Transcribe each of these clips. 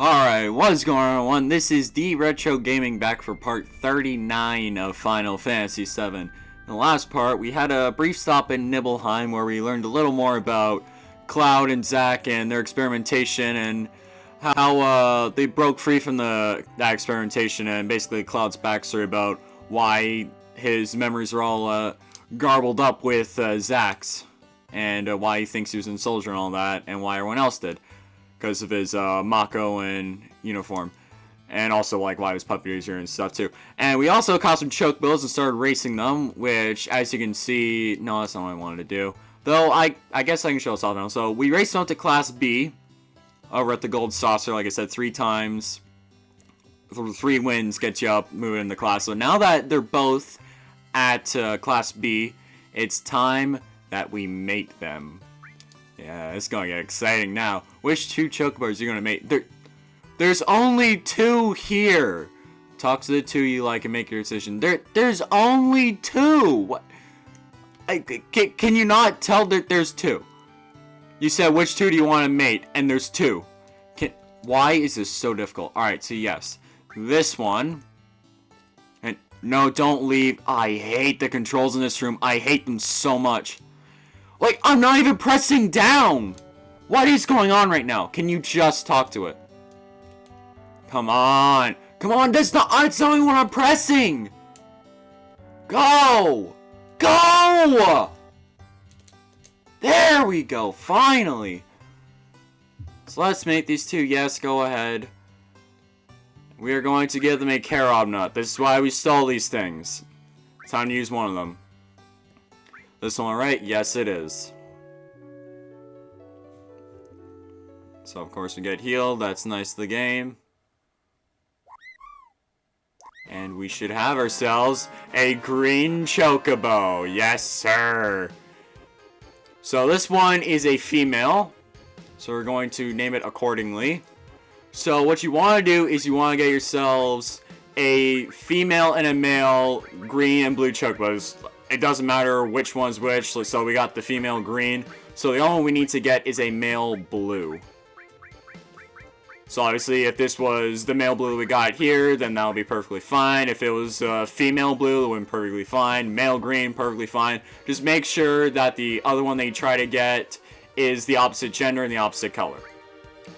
Alright, what's going on everyone? This is D Retro Gaming back for part 39 of Final Fantasy VII. In the last part, we had a brief stop in Nibelheim where we learned a little more about Cloud and Zack and their experimentation and how they broke free from that experimentation, and basically Cloud's backstory about why his memories are all garbled up with Zack's, and why he thinks he was in Soldier and all that, and why everyone else did. Because of his Mako and uniform. And also like why his puppeteer and stuff too. And we also caught some Chocobos and started racing them, which as you can see, no, that's not what I wanted to do. Though I guess I can show us all now. So we raced them up to Class B over at the Gold Saucer, like I said, 3 times. 3 wins gets you up, moving into class. So now that they're both at Class B, it's time that we mate them. Yeah, it's gonna get exciting now. Which 2 Chocobos are you gonna make? There's only 2 here. Talk to the 2 you like and make your decision. There's only 2. What? Can you not tell that there's 2? You said which 2 do you want to mate, and there's 2. Why is this so difficult? All right, so yes, this one. And no, don't leave. I hate the controls in this room. I hate them so much. Like, I'm not even pressing down! What is going on right now? Can you just talk to it? Come on! Come on, it's not even what I'm pressing! Go! Go! There we go, finally! So let's make these 2. Yes, go ahead. We are going to give them a carob nut. This is why we stole these things. Time to use one of them. This one right? Yes, it is. So, of course, we get healed. That's nice to the game. And we should have ourselves a green Chocobo. Yes, sir. So, this one is a female. So, we're going to name it accordingly. So, what you want to do is you want to get yourselves a female and a male green and blue Chocobos. It doesn't matter which one's which, so we got the female green. So the only one we need to get is a male blue. So obviously if this was the male blue we got here, then that would be perfectly fine. If it was female blue, it would be perfectly fine. Male green, perfectly fine. Just make sure that the other one that you try to get is the opposite gender and the opposite color.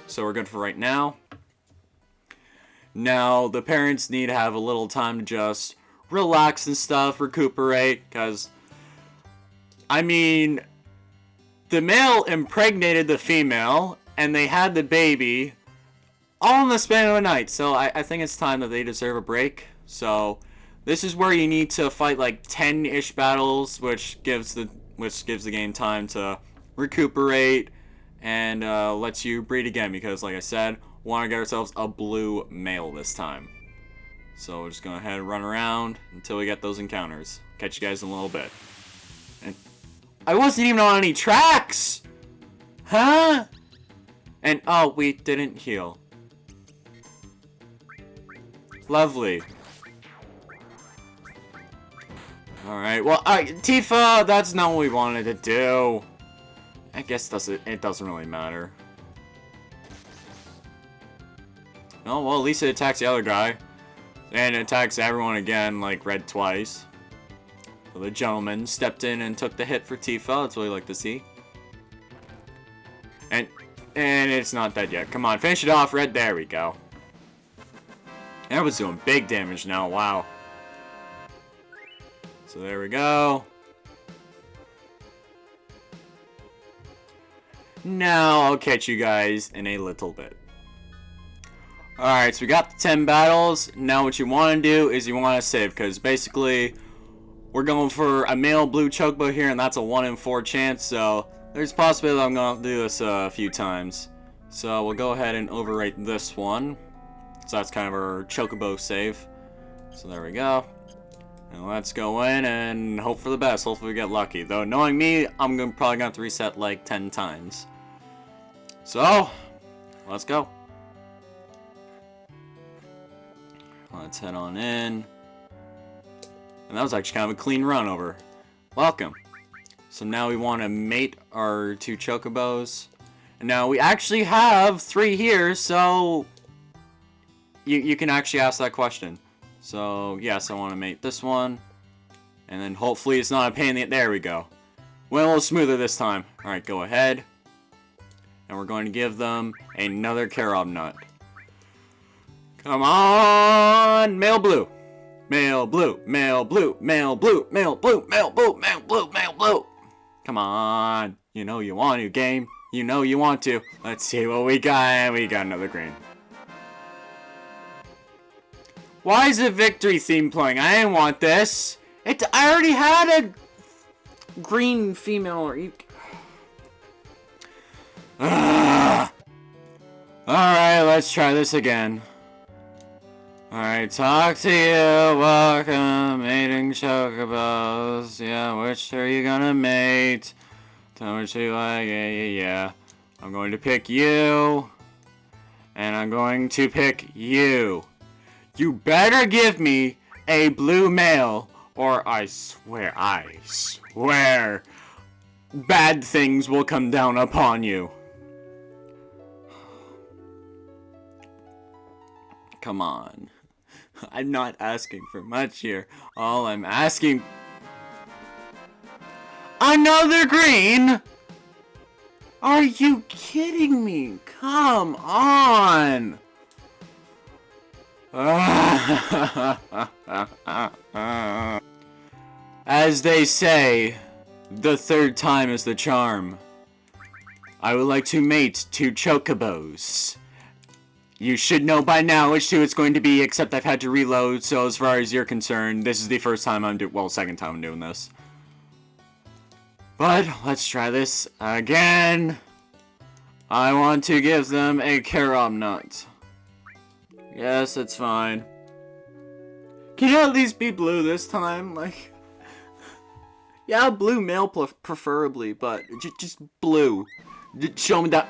So we're good for right now. Now the parents need to have a little time to just relax and stuff, recuperate, because, I mean, the male impregnated the female, and they had the baby, all in the span of a night, so I think it's time that they deserve a break. So, this is where you need to fight like 10-ish battles, which gives the game time to recuperate, and lets you breed again, because like I said, we want to get ourselves a blue male this time. So we're just going to go ahead and run around until we get those encounters. Catch you guys in a little bit. And I wasn't even on any tracks! Huh? And, oh, we didn't heal. Lovely. Alright, well, Tifa, that's not what we wanted to do. I guess it doesn't really matter. Oh, well, at least it attacks the other guy. And it attacks everyone again, like Red twice. So the gentleman stepped in and took the hit for Tifa. That's what we like to see. And it's not dead yet. Come on, finish it off, Red. There we go. That was doing big damage now. Wow. So there we go. Now I'll catch you guys in a little bit. Alright, so we got the 10 battles. Now what you want to do is you want to save, because basically we're going for a male blue Chocobo here, and that's a 1 in 4 chance, so there's a possibility I'm going to do this a few times. So we'll go ahead and overwrite this one. So that's kind of our Chocobo save. So there we go. And let's go in and hope for the best. Hopefully we get lucky. Though knowing me, I'm probably going to have to reset like 10 times. So, let's go. Let's head on in. And that was actually kind of a clean run over. Welcome. So now we want to mate our 2 Chocobos. And now we actually have 3 here, so you can actually ask that question. So, yes, I want to mate this one. And then hopefully it's not a pain in the... There we go. Went a little smoother this time. Alright, go ahead. And we're going to give them another carob nut. Come on! Male blue. Male blue. Male blue. Male blue. Male blue. Male blue. Male blue. Male blue. Come on. You know you want to, game. You know you want to. Let's see what we got. We got another green. Why is the victory theme playing? I didn't want this. I already had a green female. Alright, let's try this again. Alright, talk to you. Welcome, mating chocobos. Yeah, which are you gonna mate? Tell me what you like. Yeah. I'm going to pick you. And I'm going to pick you. You better give me a blue male, or I swear, bad things will come down upon you. Come on. I'm not asking for much here. All I'm asking... Another green? Are you kidding me? Come on! As they say, the third time is the charm. I would like to mate 2 chocobos. You should know by now which 2 it's going to be, except I've had to reload, so as far as you're concerned, this is the first time second time I'm doing this. But, let's try this again. I want to give them a carob nut. Yes, it's fine. Can you at least be blue this time? Like, yeah, blue male preferably, but just blue. Show me that.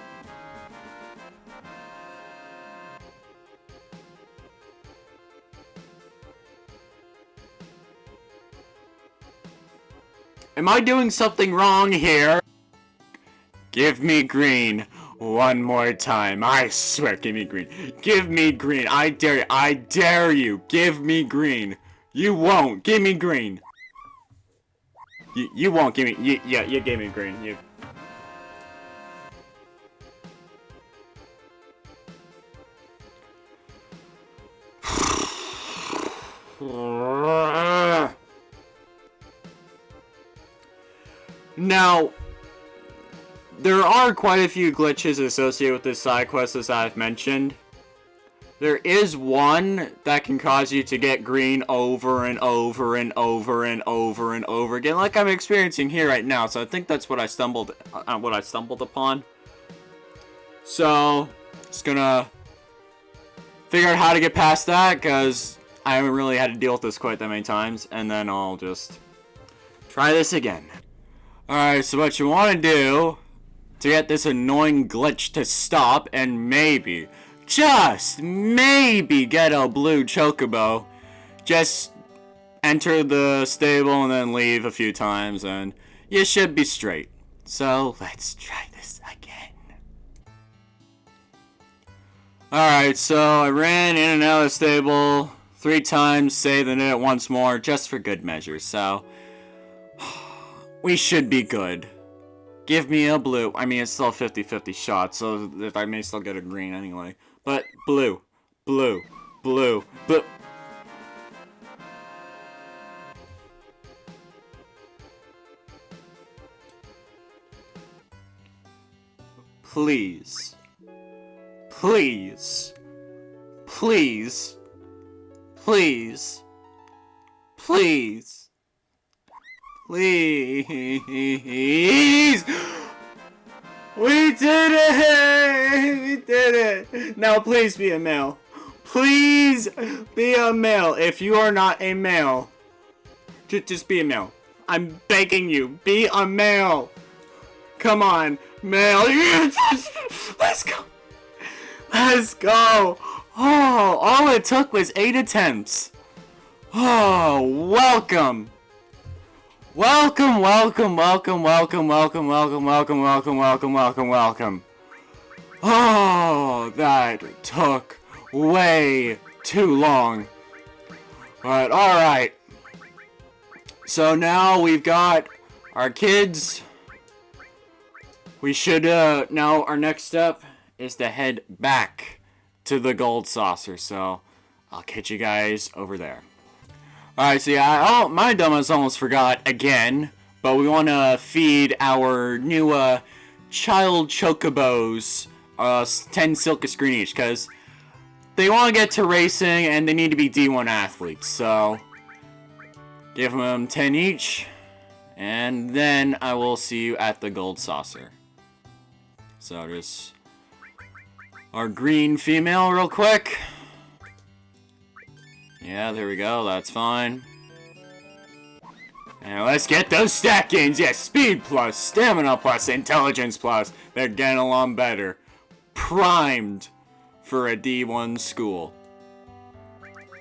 Am I doing something wrong here? Give me green. One more time. I swear, give me green. Give me green. I dare you. I dare you. Give me green. You won't. Give me green. You won't give me... Yeah, you gave me green. You... Now... There are quite a few glitches associated with this side quest, as I've mentioned. There is one that can cause you to get green over and over and over and over and over again, like I'm experiencing here right now. So I think that's what I stumbled upon. So, just gonna figure out how to get past that, because I haven't really had to deal with this quite that many times, and then I'll just try this again. Alright, so what you want to do to get this annoying glitch to stop, and maybe, just maybe, get a blue chocobo, just enter the stable and then leave a few times, and you should be straight. So, let's try this again. Alright, so I ran in and out of the stable 3 times, saved and did it once more, just for good measure, so we should be good. Give me a blue. I mean, it's still a 50-50 shot, so I may still get a green anyway. But blue. Blue. Blue. Blue. Please. Please. Please. Please. Please. Please! We did it! We did it! Now please be a male. Please be a male. If you are not a male, just be a male. I'm begging you, be a male. Come on, male. Let's go. Let's go. Oh, all it took was 8 attempts. Oh, welcome. Welcome, welcome, welcome, welcome, welcome, welcome, welcome, welcome, welcome, welcome, welcome. Oh, that took way too long. But alright. So now we've got our kids. We should, now our next step is to head back to the gold saucer. So I'll catch you guys over there. Alright, so yeah, oh, my dumbass almost forgot again. But we want to feed our new, child chocobos, 10 silk screen each. Because they want to get to racing and they need to be D1 athletes. So give them 10 each. And then I will see you at the gold saucer. So just our green female real quick. Yeah, there we go. That's fine. And let's get those stat gains. Yeah, speed plus, stamina plus, intelligence plus. They're getting along better. Primed for a D1 school.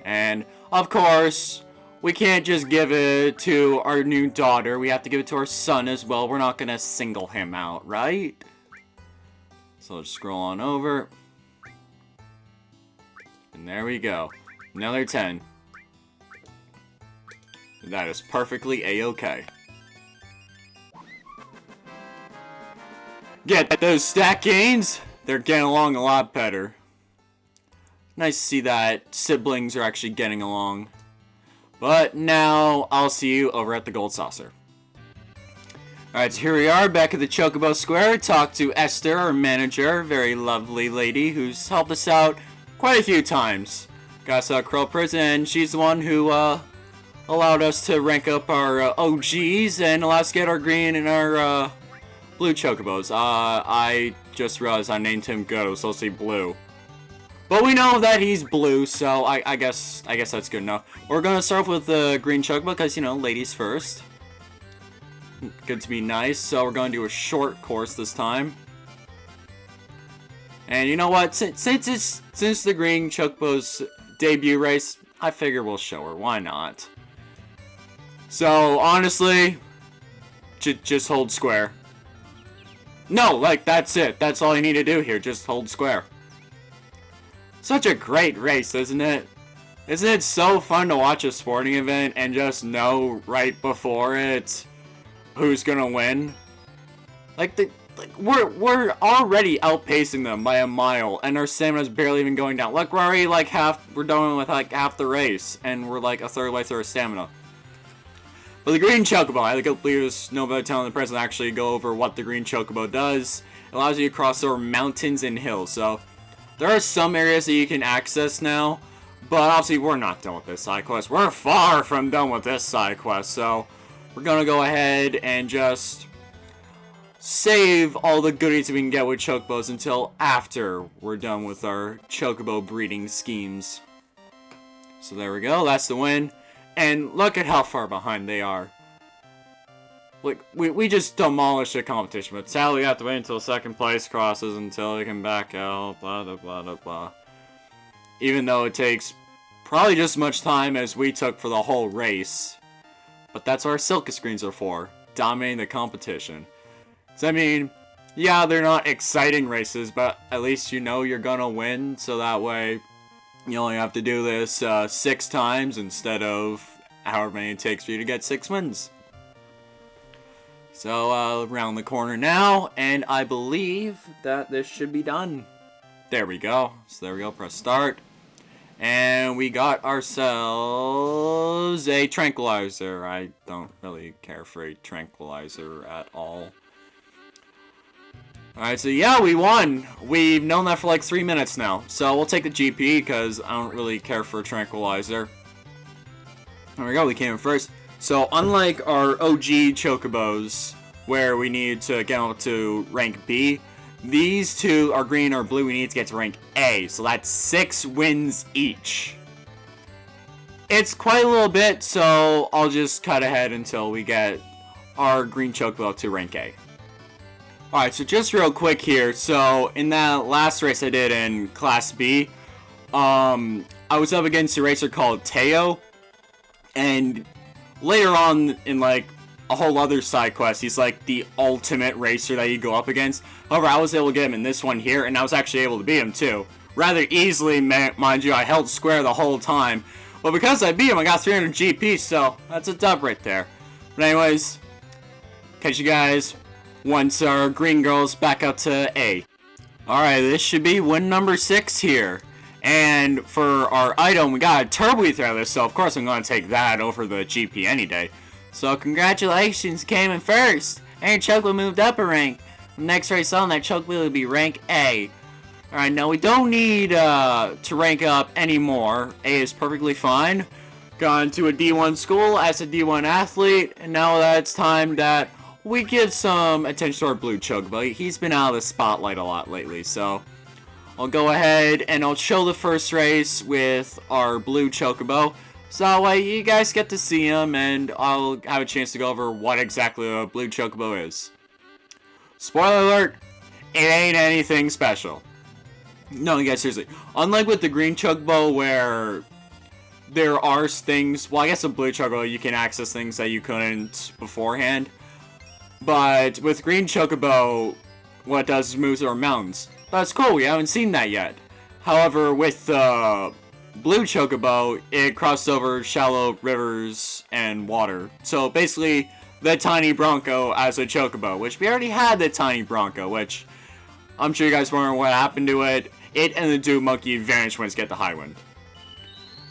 And, of course, we can't just give it to our new daughter. We have to give it to our son as well. We're not going to single him out, right? So let's scroll on over. And there we go. Another 10. That is perfectly a-okay. Get those stat gains? They're getting along a lot better. Nice to see that siblings are actually getting along. But now, I'll see you over at the gold saucer. Alright, so here we are, back at the Chocobo Square. Talk to Esther, our manager, very lovely lady who's helped us out quite a few times. Got us out of Crow Prison, and she's the one who allowed us to rank up our OGs and allow us to get our green and our blue Chocobos. I just realized I named him Good. I was supposed to say Blue. But we know that he's blue, so I guess that's good enough. We're gonna start off with the green Chocobo because, you know, ladies first. Good to be nice, so we're gonna do a short course this time. And you know what? Since the green Chocobo's debut race, I figure we'll show her. Why not? So honestly, just hold square. No, like that's it. That's all you need to do here. Just hold square. Such a great race, isn't it? Isn't it so fun to watch a sporting event and just know right before it who's gonna win? We're already outpacing them by a mile, and our stamina's barely even going down. Look, we're already like we're done with like half the race, and we're like a third way through our stamina. But the green Chocobo, I believe there's no better telling the person to actually go over what the green Chocobo does. It allows you to cross over mountains and hills, so there are some areas that you can access now, but obviously we're not done with this side quest. We're far from done with this side quest, so we're gonna go ahead and just save all the goodies we can get with Chocobos until after we're done with our Chocobo breeding schemes. So there we go, that's the win. And look at how far behind they are. Like, we just demolished the competition, but sadly we have to wait until second place crosses until they can back out, blah, blah, blah, blah, blah. Even though it takes probably just as much time as we took for the whole race. But that's what our Silka screens are for, dominating the competition. So I mean, yeah, they're not exciting races, but at least you know you're gonna win, so that way you only have to do this 6 times instead of however many it takes for you to get 6 wins. So, around the corner now, and I believe that this should be done. There we go. So there we go, press start. And we got ourselves a tranquilizer. I don't really care for a tranquilizer at all. Alright, so yeah, we won. We've known that for like 3 minutes now. So we'll take the GP because I don't really care for a tranquilizer. There we go, we came in first. So unlike our OG Chocobos, where we need to get up to rank B, these two are green or blue, we need to get to rank A. So that's 6 wins each. It's quite a little bit, so I'll just cut ahead until we get our green Chocobo up to rank A. Alright, so just real quick here, so in that last race I did in Class B, I was up against a racer called Teo, and later on in like a whole other side quest, he's like the ultimate racer that you go up against. However, I was able to get him in this one here, and I was actually able to beat him too, rather easily, mind you. I held square the whole time. But because I beat him, I got 300 GP, so that's a dub right there. But anyways, catch you guys once our green girl's back up to A. Alright, this should be win number 6 here. And for our item, we got a turbo ether out of this, so of course I'm going to take that over the GP any day. So congratulations, came in first. And Chocobo moved up a rank. Next race on, that Chocobo will be rank A. Alright, now we don't need to rank up anymore. A is perfectly fine. Gone to a D1 school as a D1 athlete, and now that's time that we give some attention to our blue Chocobo. He's been out of the spotlight a lot lately, so I'll go ahead and I'll show the first race with our blue Chocobo. So that way you guys get to see him, and I'll have a chance to go over what exactly a blue Chocobo is. Spoiler alert, it ain't anything special. No, guys, seriously. Unlike with the green Chocobo where there are things, well, I guess a blue Chocobo you can access things that you couldn't beforehand. But with green Chocobo, what it does is moves over mountains. That's cool, we haven't seen that yet. However, with the blue Chocobo, it crossed over shallow rivers and water. So basically, the tiny Bronco as a Chocobo, which we already had the tiny Bronco, which I'm sure you guys wondering what happened to it. It and the Dude Monkey vanished when it's get the high wind.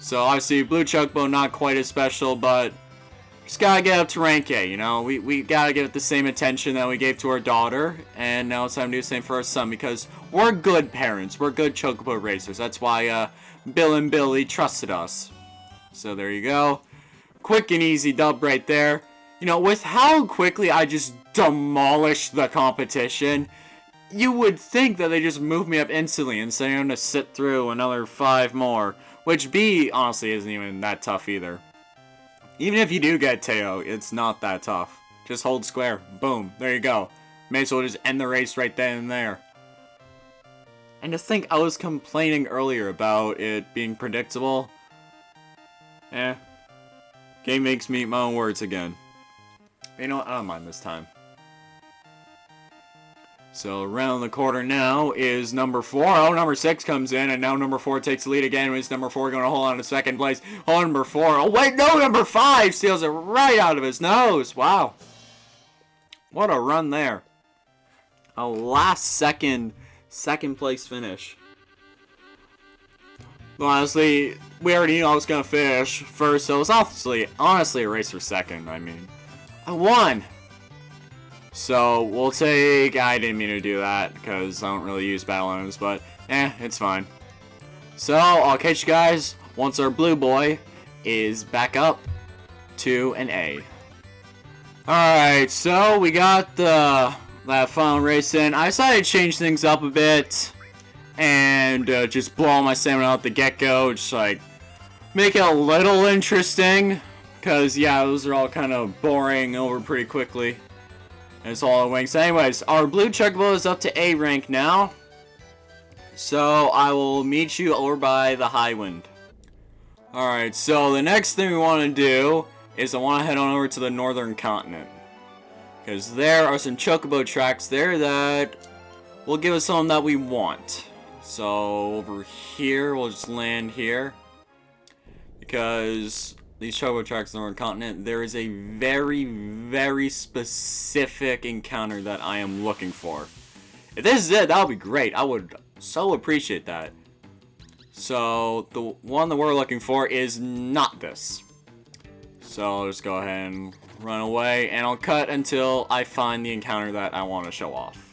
So obviously, blue Chocobo not quite as special, but just gotta get up to rank A, you know? We gotta give it the same attention that we gave to our daughter, and now it's time to do the same for our son, because we're good parents. We're good Chocobo racers. That's why Bill and Billy trusted us. So there you go. Quick and easy dub right there. You know, with how quickly I just demolished the competition, you would think that they just moved me up instantly instead of having to sit through another 5 more, which B, honestly, isn't even that tough either. Even if you do get Teo, it's not that tough. Just hold square. Boom. There you go. May as well just end the race right then and there. And to think I was complaining earlier about it being predictable. Game makes me eat my own words again. But you know what? I don't mind this time. So around the corner now is number 4. Oh, number 6 comes in, and now number 4 takes the lead again. It's number 4 going to hold on to second place. Oh, number 4. Oh, wait, no, number 5 steals it right out of his nose. Wow. What a run there. A last second place finish. Well, honestly, we already knew I was going to finish first, so it was honestly a race for second. I mean, I won. So, we'll take... I didn't mean to do that, because I don't really use battle items, but, it's fine. So, I'll catch you guys once our blue boy is back up to an A. Alright, so we got that final race in. I decided to change things up a bit, and just blow all my stamina out the get-go, just, like, make it a little interesting, because, yeah, those are all kind of boring over pretty quickly. And it's all wings. Anyways, our blue Chocobo is up to A rank now. So I will meet you over by the high wind. Alright, so the next thing we want to do is I want to head on over to the northern continent. Because there are some Chocobo tracks there that will give us something that we want. So over here, we'll just land here. Because these Chocobo tracks on the northern continent, there is a very, very specific encounter that I am looking for. If this is it, that would be great. I would so appreciate that. So, the one that we're looking for is not this. So, I'll just go ahead and run away, and I'll cut until I find the encounter that I want to show off.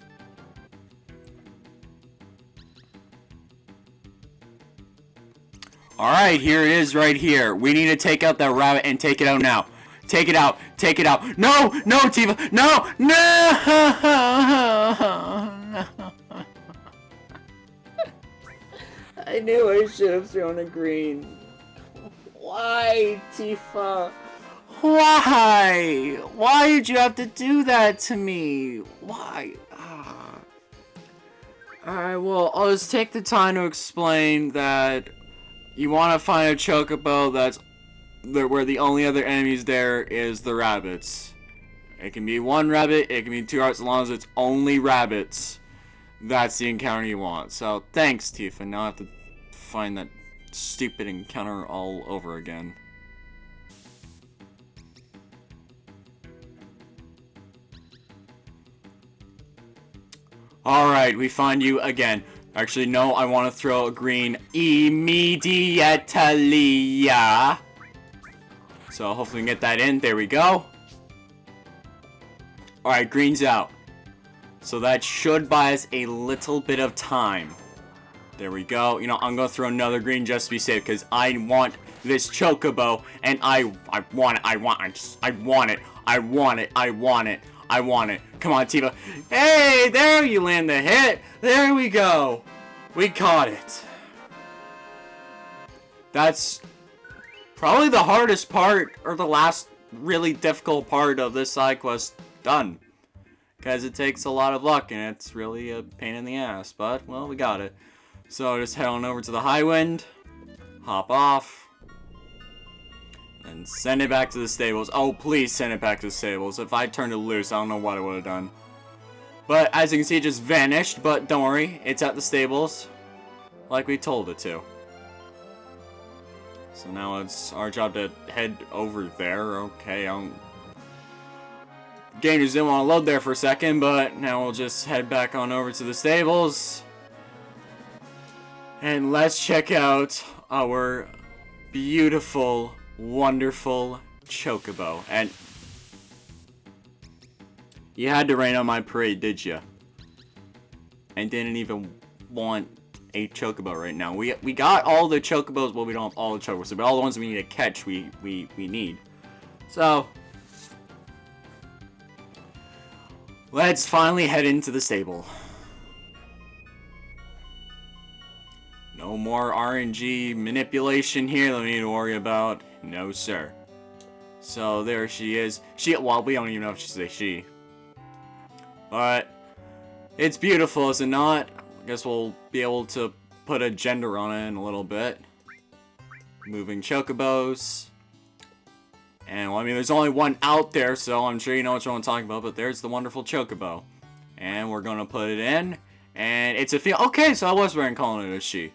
Alright, here it is right here. We need to take out that rabbit and take it out now. Take it out. Take it out. No! No, Tifa! No! No! I knew I should have thrown a green. Why, Tifa? Why? Why did you have to do that to me? Why? Alright, well, I'll just take the time to explain that you want to find a Chocobo that's where the only other enemies there is the rabbits. It can be one rabbit, it can be 2 hearts, as long as it's only rabbits. that's the encounter you want. So, thanks, Tifa. Now I have to find that stupid encounter all over again. Alright, we find you again. Actually, no, I want to throw a green immediately. So, hopefully we can get that in. There we go. Alright, green's out. So that should buy us a little bit of time. There we go. You know, I'm going to throw another green just to be safe, because I want this Chocobo, and I want it. I want it. I want it. I want it. I want it. I want it. Come on, Tifa. Hey, there you land the hit. There we go. We caught it. That's probably the hardest part, or the last really difficult part of this side quest done. Because it takes a lot of luck, and it's really a pain in the ass. But, well, we got it. So, just head on over to the high wind. Hop off. And send it back to the stables. Oh, please send it back to the stables. If I turned it loose, I don't know what I would have done. But, as you can see, it just vanished. But, don't worry. It's at the stables. Like we told it to. So, now it's our job to head over there. Okay, game just didn't want to load there for a second, but now we'll just head back on over to the stables. And let's check out our beautiful, wonderful Chocobo. And you had to rain on my parade, did you? And didn't even want a Chocobo right now. We got all the Chocobos, well, we don't have all the Chocobos, but all the ones we need to catch, we need. So let's finally head into the stable. No more RNG manipulation here that we need to worry about. No, sir. So there she is. Well, we don't even know if she's a she. But it's beautiful, is it not? I guess we'll be able to put a gender on it in a little bit. Moving Chocobos. And, well, I mean, there's only one out there, so I'm sure you know what I'm talking about, but there's the wonderful Chocobo. And we're gonna put it in, and it's a female. Okay, so I was right in calling it a she.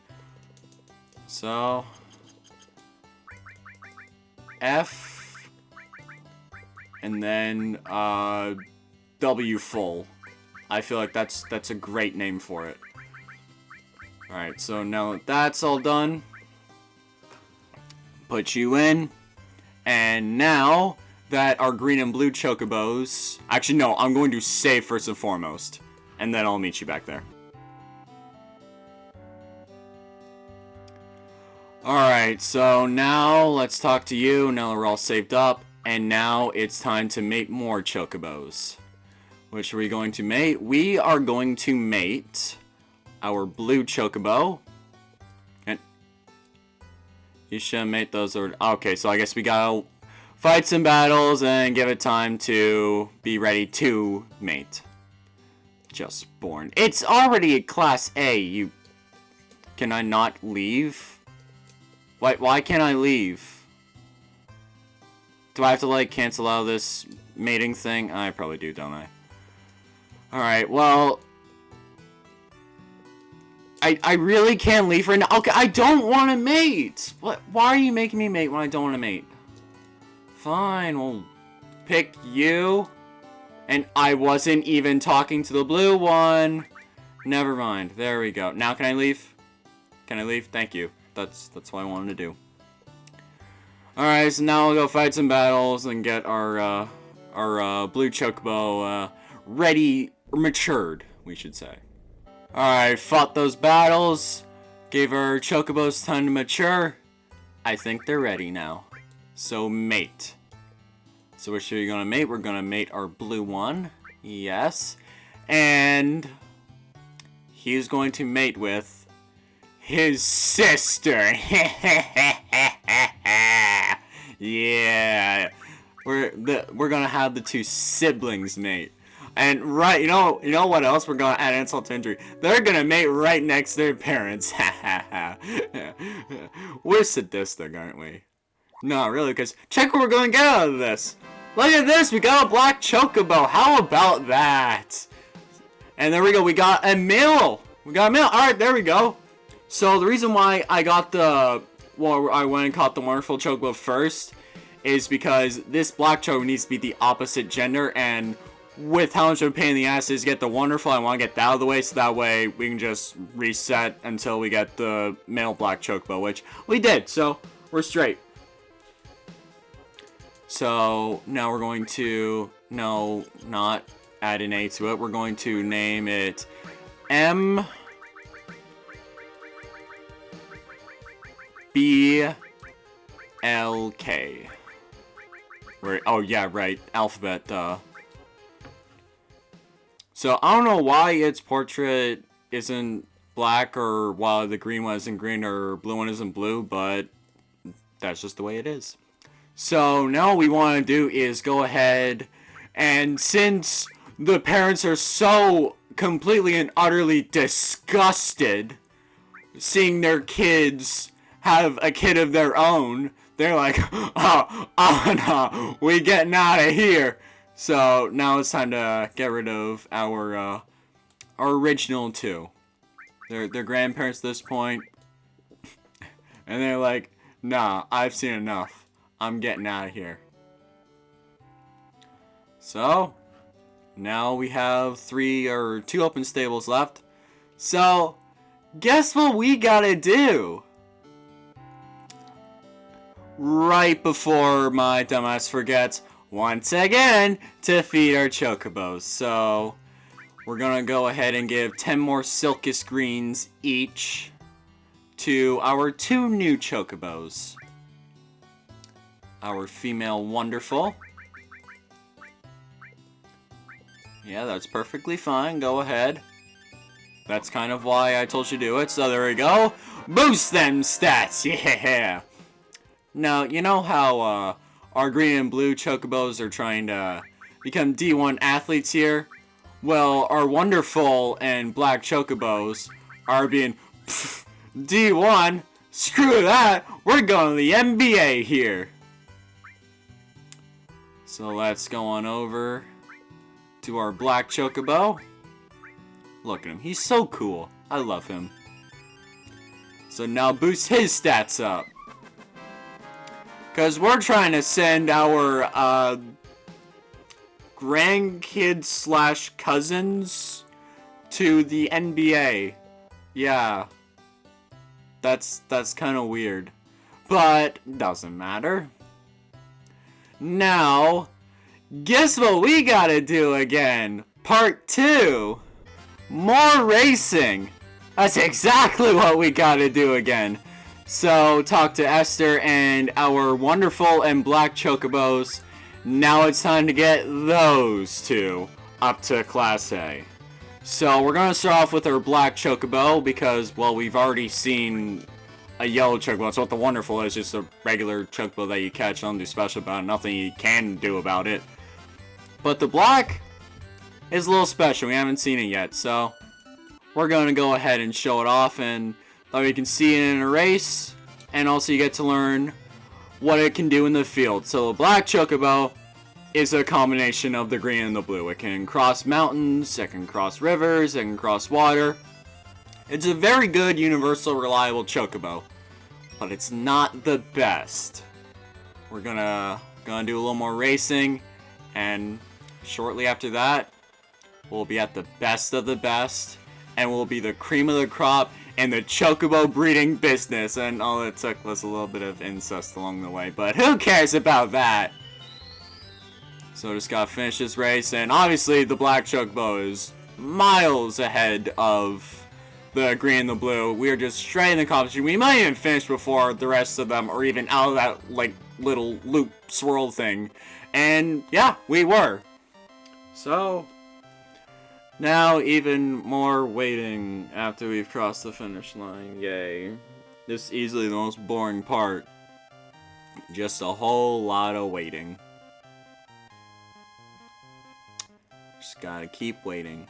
So, F, and then, W full. I feel like that's a great name for it. Alright, so now that that's all done, put you in. And now that our green and blue Chocobos... Actually, no, I'm going to save first and foremost. And then I'll meet you back there. Alright, so now let's talk to you. Now that we're all saved up. And now it's time to mate more Chocobos. Which are we going to mate? We are going to mate our blue Chocobo. You should mate those. Okay, so I guess we gotta fight some battles and give it time to be ready to mate. Just born. It's already a Class A. Can I not leave? Why can't I leave? Do I have to, like, cancel out this mating thing? I probably do, don't I? Alright, well... I really can't leave right now. Okay, I don't want to mate. What? Why are you making me mate when I don't want to mate? Fine, we'll pick you. And I wasn't even talking to the blue one. Never mind. There we go. Now can I leave? Can I leave? Thank you. That's what I wanted to do. Alright, so now we'll go fight some battles and get our blue Chocobo ready, or matured, we should say. Alright, fought those battles, gave our Chocobos time to mature. I think they're ready now. So, mate. So, which are you gonna mate? We're gonna mate our blue one. Yes. And he's going to mate with his sister. Yeah. We're gonna have the two siblings mate. And right, you know what else we're gonna add insult to injury? They're gonna mate right next to their parents. We're sadistic, aren't we? No, really, because check what we're gonna get out of this. Look at this, we got a black Chocobo. How about that? And there we go. We got a male. We got a male. Alright, there we go. So the reason why I got the... Well, I went and caught the wonderful Chocobo first is because this black Chocobo needs to be the opposite gender. And with how much of a pain in the ass it is to get the wonderful, I want to get that out of the way. So that way we can just reset until we get the male black Chocobo. Which we did. So we're straight. So now we're going to... No, not add an A to it. We're going to name it M... B-L-K. Where, oh yeah, right. Alphabet, So, I don't know why its portrait isn't black, or why the green one isn't green, or blue one isn't blue, but that's just the way it is. So, now what we want to do is go ahead, and since the parents are so completely and utterly disgusted seeing their kids have a kid of their own, they're like, oh no, we getting out of here. So now it's time to get rid of our original two. They're grandparents at this point, and they're like, nah, I've seen enough. I'm getting out of here. So now we have 2 open stables left. So guess what we gotta do? Right before my dumbass forgets, once again, to feed our Chocobos. So, we're gonna go ahead and give 10 more Silkus Greens each to our 2 new Chocobos. Our female wonderful. Yeah, that's perfectly fine. Go ahead. That's kind of why I told you to do it. So, there we go. Boost them stats! Yeah! Now, you know how our green and blue Chocobos are trying to become D1 athletes here? Well, our wonderful and black Chocobos are being D1? Screw that! We're going to the NBA here! So let's go on over to our black Chocobo. Look at him. He's so cool. I love him. So now boost his stats up. Because we're trying to send our grandkids / cousins to the NBA. Yeah. That's kind of weird. But doesn't matter. Now, guess what we gotta do again? Part 2. More racing. That's exactly what we gotta do again. So, talk to Esther and our wonderful and black Chocobos. Now it's time to get those 2 up to Class A. So, we're going to start off with our black Chocobo because, well, we've already seen a yellow Chocobo. So what the wonderful is just a regular Chocobo that you catch, nothing special about it, nothing you can do about it. But the black is a little special. We haven't seen it yet, so we're going to go ahead and show it off, and you can see it in a race, and also you get to learn what it can do in the field. So the black Chocobo is a combination of the green and the blue. It can cross mountains, it can cross rivers, it can cross water. It's a very good, universal, reliable Chocobo, but it's not the best. We're gonna do a little more racing, and shortly after that, we'll be at the best of the best, and we'll be the cream of the crop in the Chocobo breeding business. And all it took was a little bit of incest along the way, but who cares about that? So just gotta finish this race, and obviously the black Chocobo is miles ahead of the green and the blue. We are just straight in the competition. We might even finish before the rest of them, or even out of that like little loop swirl thing. And yeah, we were. So now even more waiting after we've crossed the finish line. Yay. This is easily the most boring part. Just a whole lot of waiting. Just gotta keep waiting.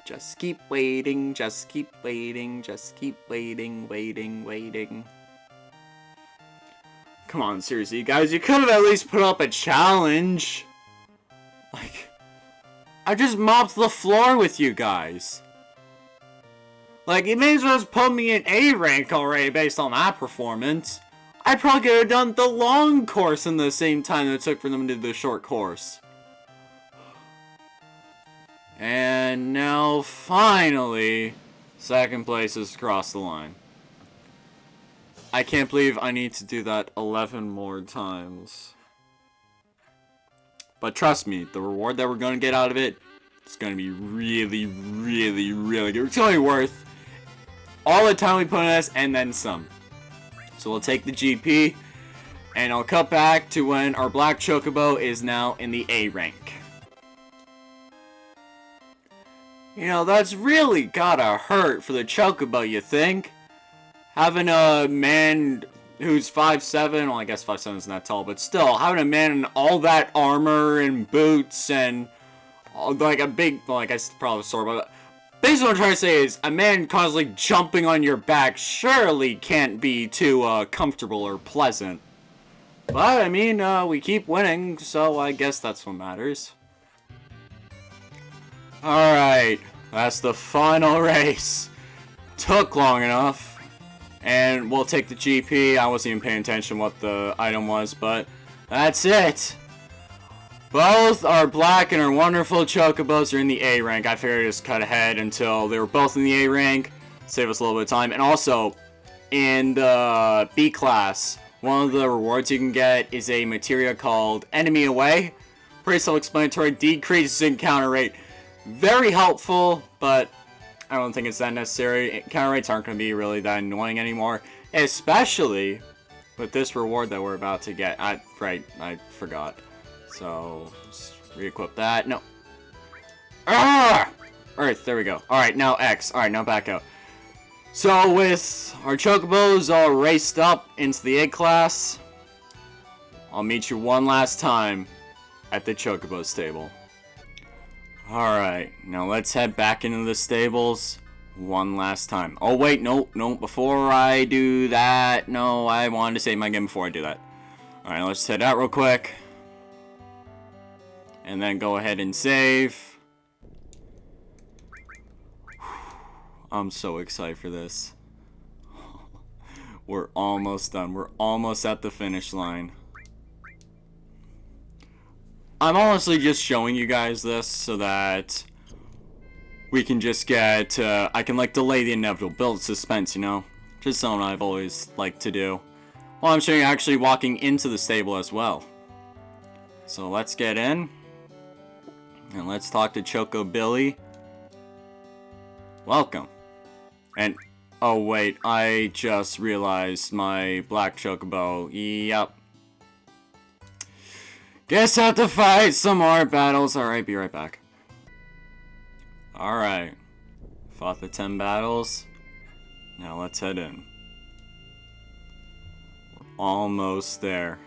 Just keep waiting, just keep waiting, just keep waiting, waiting. Come on, seriously, guys, you could have at least put up a challenge. Like, I just mopped the floor with you guys. Like, it may as well just put me in A rank already based on that performance. I probably could have done the long course in the same time that it took for them to do the short course. And now, finally, second place has crossed the line. I can't believe I need to do that 11 more times. But trust me, the reward that we're going to get out of it, it's going to be really, really, really good. It's going to be worth all the time we put in this and then some. So we'll take the GP, and I'll cut back to when our black Chocobo is now in the A rank. You know, that's really gotta hurt for the Chocobo, you think? Having a man who's 5'7", well, I guess 5'7" isn't that tall, but still, having a man in all that armor and boots and like a big, well, I guess probably sore, but basically what I'm trying to say is a man constantly jumping on your back surely can't be too comfortable or pleasant. But, I mean, we keep winning, so I guess that's what matters. Alright, that's the final race. Took long enough. And we'll take the GP. I wasn't even paying attention what the item was, but that's it. Both our black and our wonderful Chocobos are in the A rank. I figured I'd just cut ahead until they were both in the A rank. Save us a little bit of time. And also, in the B class, one of the rewards you can get is a materia called Enemy Away. Pretty self-explanatory. Decreases encounter rate. Very helpful, but I don't think it's that necessary. Encounter rates aren't going to be really that annoying anymore. Especially with this reward that we're about to get. I forgot. So, let's re-equip that. No. Ah! Earth, there we go. Alright, now X. Alright, now back out. So, with our Chocobos all raced up into the A class, I'll meet you one last time at the Chocobo stable. Alright, now let's head back into the stables one last time. Oh, wait, no, before I do that, no, I wanted to save my game before I do that. Alright, let's head out real quick. And then go ahead and save. I'm so excited for this. We're almost done. We're almost at the finish line. I'm honestly just showing you guys this so that we can just get, I can like delay the inevitable, build suspense, you know? Just something I've always liked to do. Well, I'm showing you actually walking into the stable as well. So let's get in. And let's talk to Choco Billy. Welcome. And, oh wait, I just realized my black Chocobo. Yep. Guess I have to fight some more battles. Alright, be right back. Alright. Fought the 10 battles. Now let's head in. We're almost there.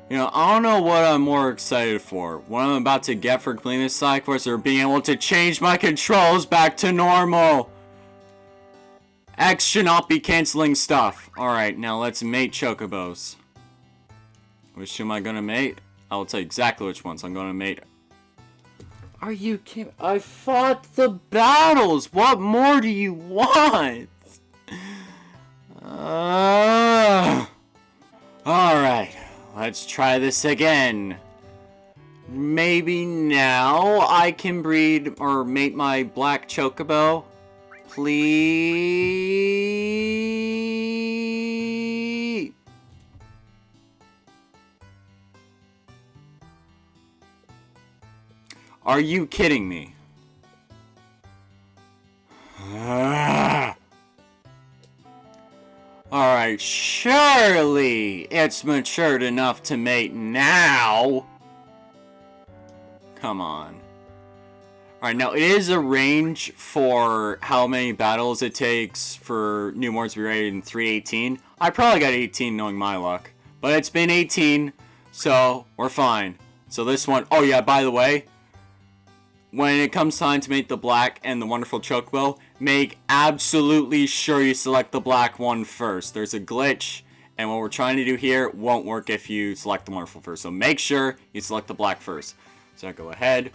You know, I don't know what I'm more excited for. What I'm about to get for completing this side quest, or being able to change my controls back to normal. X should not be canceling stuff. Alright, now let's mate Chocobos. Which two am I gonna mate? I will tell you exactly which ones I'm gonna mate. Are you kidding? I fought the battles! What more do you want? Alright. Let's try this again. Maybe now I can breed or mate my black Chocobo. Please. Are you kidding me? Alright, surely it's matured enough to mate now. Come on. Alright, now it is a range for how many battles it takes for newborns to be rated in 318. I probably got 18 knowing my luck. But it's been 18, so we're fine. So this one, oh yeah, by the way, when it comes time to mate the black and the wonderful Chocobo, make absolutely sure you select the black one first. There's a glitch, and what we're trying to do here won't work if you select the wonderful first. So make sure you select the black first. So go ahead.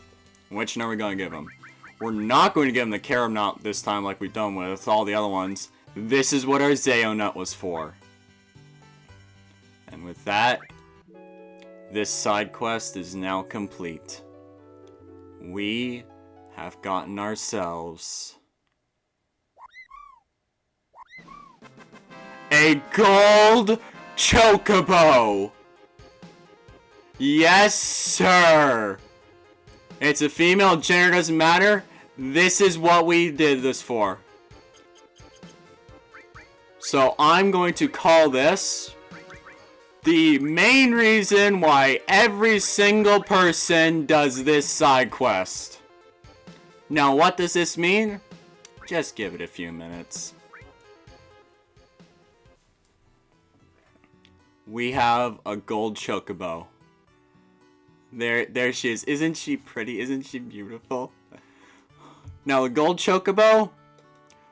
Which one are we going to give him? We're not going to give him the carob nut this time like we've done with all the other ones. This is what our Zeo nut was for. And with that, this side quest is now complete. We have gotten ourselves a gold Chocobo! Yes, sir! It's a female, gender doesn't matter. This is what we did this for. So I'm going to call this the main reason why every single person does this side quest. Now, what does this mean? Just give it a few minutes. We have a gold Chocobo. There she is. Isn't she pretty? Isn't she beautiful? Now, the gold Chocobo.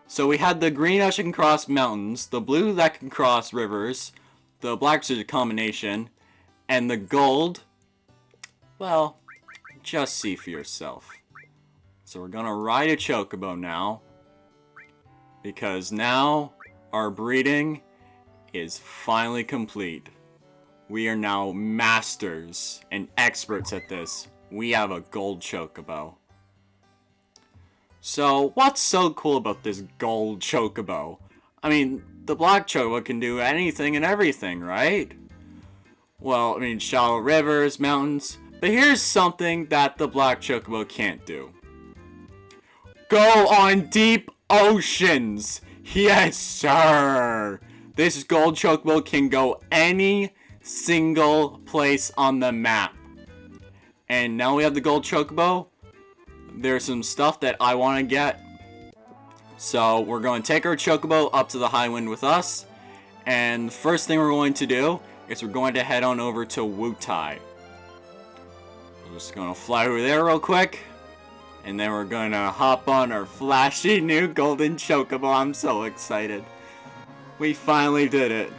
So we had the green that can cross mountains, the blue that can cross rivers, the black is a combination, and the gold, well, just see for yourself. So we're gonna ride a Chocobo now, because now our breeding is finally complete. We are now masters and experts at this. We have a gold Chocobo. So, what's so cool about this gold Chocobo? I mean, the black Chocobo can do anything and everything, right? Well, I mean, shallow rivers, mountains. But here's something that the black Chocobo can't do. Go on deep oceans! Yes, sir! This gold Chocobo can go any single place on the map. And now we have the gold Chocobo. There's some stuff that I want to get. So we're going to take our Chocobo up to the high wind with us. And the first thing we're going to do is we're going to head on over to Wutai. We're just going to fly over there real quick. And then we're going to hop on our flashy new golden Chocobo. I'm so excited. We finally did it.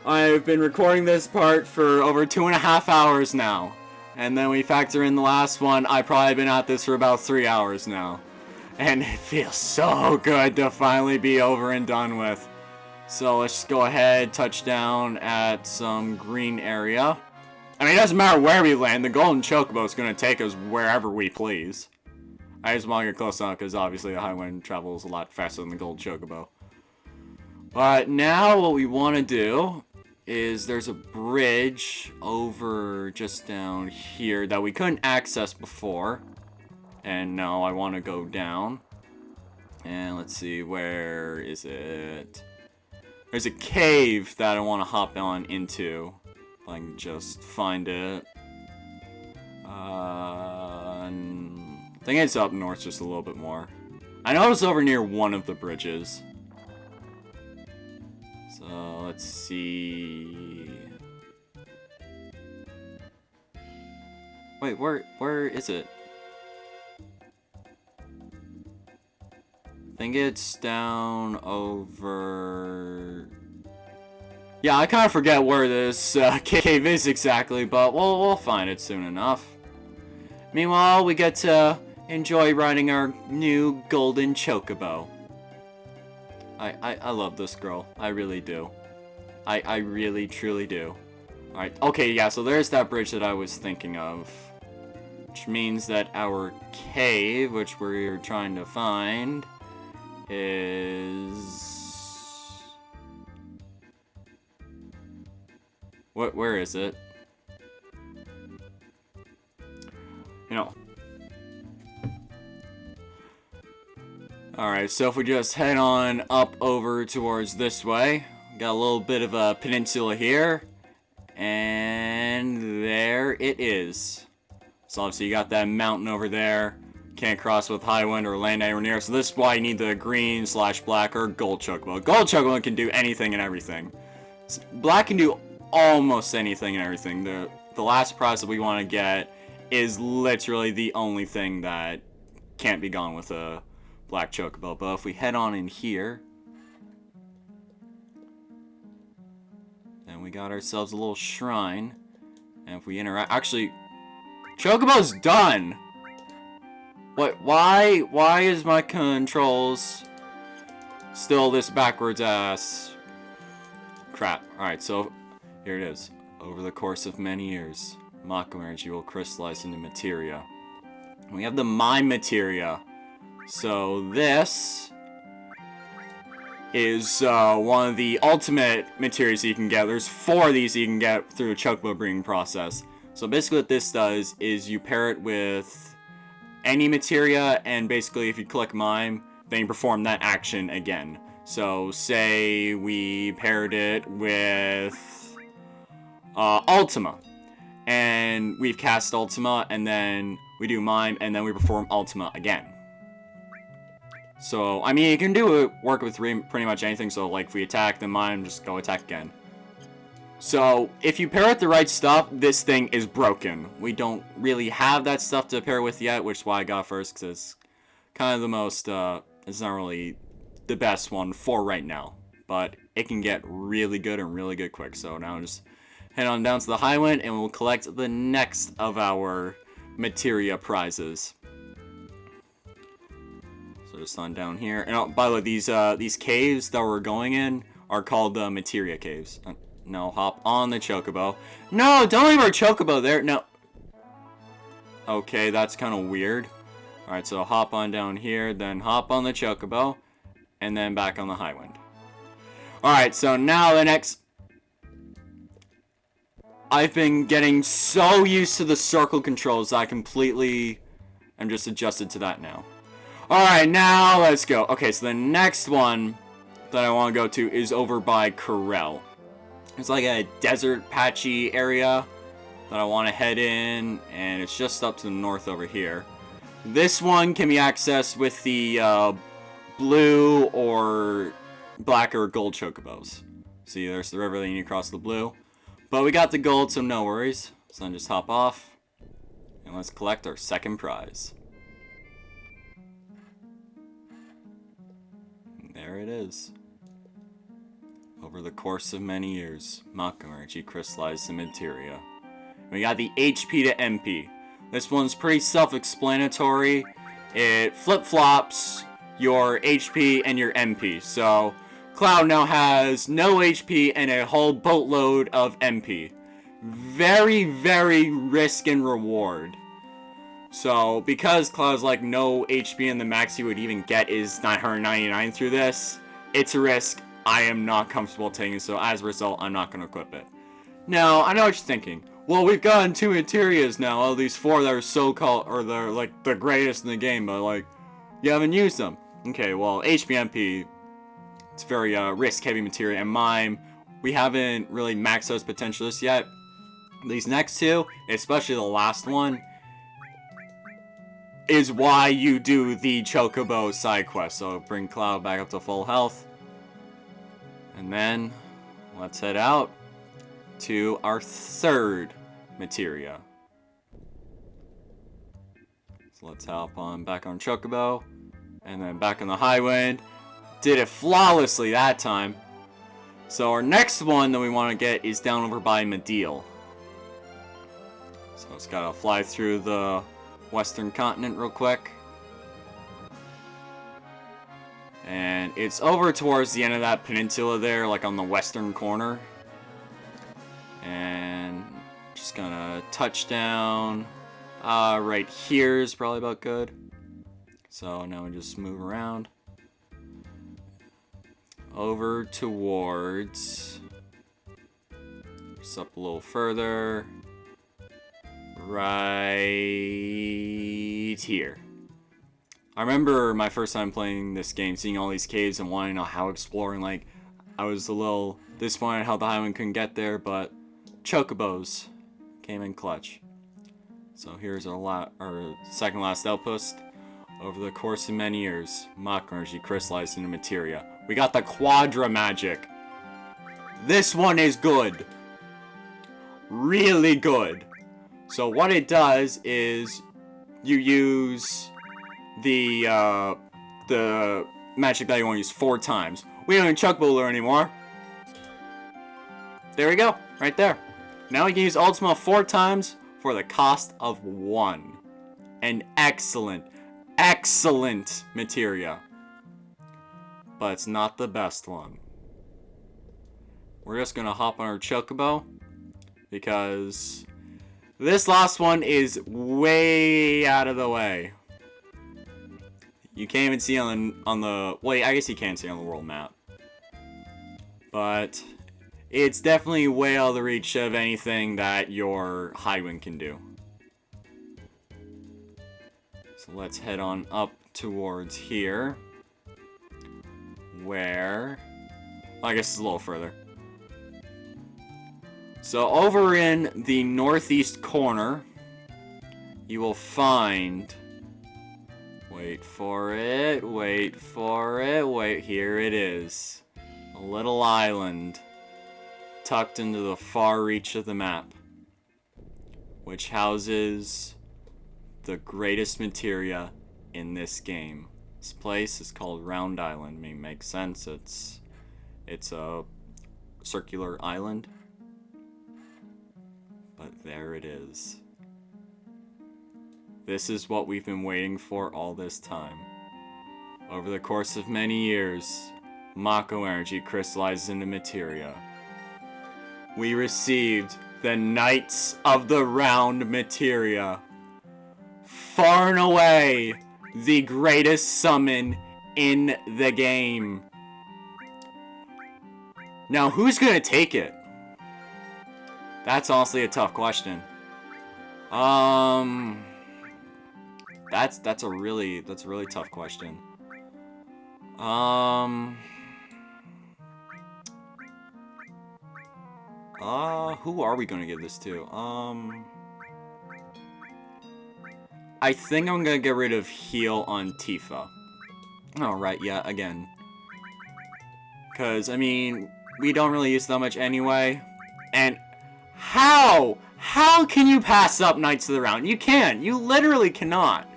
I've been recording this part for over 2.5 hours now. And then we factor in the last one, I've probably been at this for about 3 hours now. And it feels so good to finally be over and done with. So let's just go ahead, touch down at some green area. I mean, it doesn't matter where we land, the golden Chocobo is going to take us wherever we please. I just want to get close enough because obviously the high wind travels a lot faster than the gold Chocobo. But now what we want to do is there's a bridge over just down here that we couldn't access before. And now I want to go down. And let's see, where is it? There's a cave that I want to hop on into. If I can just find it. I think it's up north just a little bit more. I know it's over near one of the bridges. So let's see. Wait, where is it? I think it's down over. Yeah, I kind of forget where this cave is exactly, but we'll find it soon enough. Meanwhile, we get to enjoy riding our new golden Chocobo. I love this girl. I really do. I really, truly do. Alright, okay, yeah, so there's that bridge that I was thinking of. Which means that our cave, which we're trying to find, is... Where is it? You know. Alright, so if we just head on up over towards this way, got a little bit of a peninsula here, and there it is. So obviously you got that mountain over there, can't cross with high wind or land anywhere near, so this is why you need the green / black or gold Chocobo. Gold Chocobo can do anything and everything. Black can do almost anything and everything. The last prize that we want to get is literally the only thing that can't be gone with a black Chocobo. But if we head on in here, then we got ourselves a little shrine. And if we interact, actually, Chocobo's done! What? Why is my controls still this backwards ass crap? Alright, so here it is. Over the course of many years, Mako energy will crystallize into materia. We have the mime materia. So this is one of the ultimate materials you can get. There's 4 of these you can get through a Chocobo breeding process. So basically what this does is you pair it with any materia, and basically if you click mime, then you perform that action again. So say we paired it with Ultima, and we've cast Ultima, and then we do mime, and then we perform Ultima again. So, I mean, you can work with pretty much anything. So, like, if we attack, then mime, just go attack again. So, if you pair with the right stuff, this thing is broken. We don't really have that stuff to pair with yet, which is why I got first, because it's kind of the most, it's not really the best one for right now. But it can get really good and really good quick. So, now just head on down to the Highwind, and we'll collect the next of our materia prizes. So, just on down here. And, oh, by the way, these caves that we're going in are called the materia caves. No, hop on the Chocobo. No, don't leave our Chocobo there. No. Okay, that's kind of weird. Alright, so hop on down here, then hop on the Chocobo, and then back on the Highwind. Alright, so now the next... I've been getting so used to the circle controls that I completely am just adjusted to that now. Alright, now let's go. Okay, so the next one that I want to go to is over by Corel. It's like a desert patchy area that I want to head in, and it's just up to the north over here. This one can be accessed with the blue or black or gold Chocobos. See, there's the river that you need to cross the blue. But we got the gold, so no worries. So then just hop off, and let's collect our second prize. And there it is. Over the course of many years, Mako energy crystallized in materia. We got the HP to MP. This one's pretty self-explanatory. It flip-flops your HP and your MP. So, Cloud now has no HP and a whole boatload of MP. Very, very risk and reward. So, because Cloud's like no HP and the max he would even get is 999 through this, it's a risk I am not comfortable taking, so as a result, I'm not going to equip it. Now, I know what you're thinking. Well, we've gotten 2 materias now, all these 4 that are so-called, or they're like the greatest in the game, but like, you haven't used them. Okay, well, HPMP, it's very risk-heavy materia, and Mime, we haven't really maxed those potentials yet. These next 2, especially the last one, is why you do the Chocobo side quest. So bring Cloud back up to full health. And then, let's head out to our 3rd materia. So let's hop on back on Chocobo, and then back on the Highwind. Did it flawlessly that time. So our next one that we want to get is down over by Medeal. So it's gotta fly through the western continent real quick. And it's over towards the end of that peninsula there, like on the western corner. And just gonna touch down right here is probably about good. So now we just move around over towards, just up a little further, right here. I remember my first time playing this game, seeing all these caves and wanting to know how exploring, like, I was a little disappointed how the Highwind couldn't get there, but Chocobos came in clutch. So here's our second last outpost. Over the course of many years, Mako energy crystallized into materia. We got the Quadra magic. This one is good. Really good. So what it does is you use the magic that you want to use 4 times. We don't need Chocobo lure anymore. There we go, right there. Now we can use Ultima 4 times for for the cost of 1. An excellent, excellent materia. But it's not the best one. We're just gonna hop on our Chocobo, because this last one is way out of the way. You can't even see on the wait, I guess you can see on the world map. But it's definitely way out of the reach of anything that your Highwind can do. So let's head on up towards here. Where... I guess it's a little further. So over in the northeast corner, you will find... Wait for it, wait for it, wait, here it is. A little island tucked into the far reach of the map, which houses the greatest materia in this game. This place is called Round Island. I mean, makes sense. It's a circular island. But there it is. This is what we've been waiting for all this time. Over the course of many years, Mako energy crystallizes into materia. We received the Knights of the Round materia. Far and away, the greatest summon in the game. Now, who's gonna take it? That's honestly a tough question. That's a really tough question. Who are we gonna give this to? I think I'm gonna get rid of heal on Tifa. Oh, right, yeah, again. Cause, I mean, we don't really use that much anyway. And how? How can you pass up Knights of the Round? You can't. You literally cannot.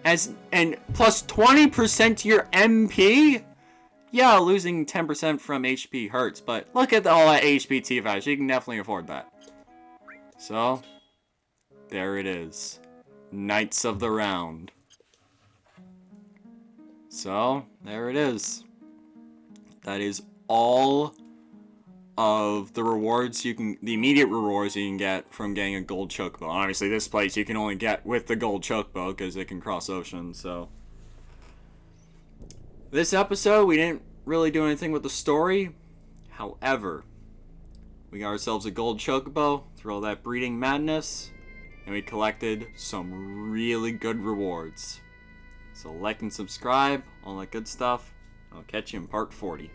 And plus 20% to your MP? Yeah, losing 10% from HP hurts, but look at all that HP Tifa has. You can definitely afford that. So, there it is. Knights of the Round. So, there it is. That is all of the rewards the immediate rewards you can get from getting a gold Chocobo. Obviously, this place you can only get with the gold Chocobo because it can cross oceans, so. This episode, we didn't really do anything with the story. However, we got ourselves a gold Chocobo through all that breeding madness, and we collected some really good rewards. So like and subscribe, all that good stuff. I'll catch you in part 40.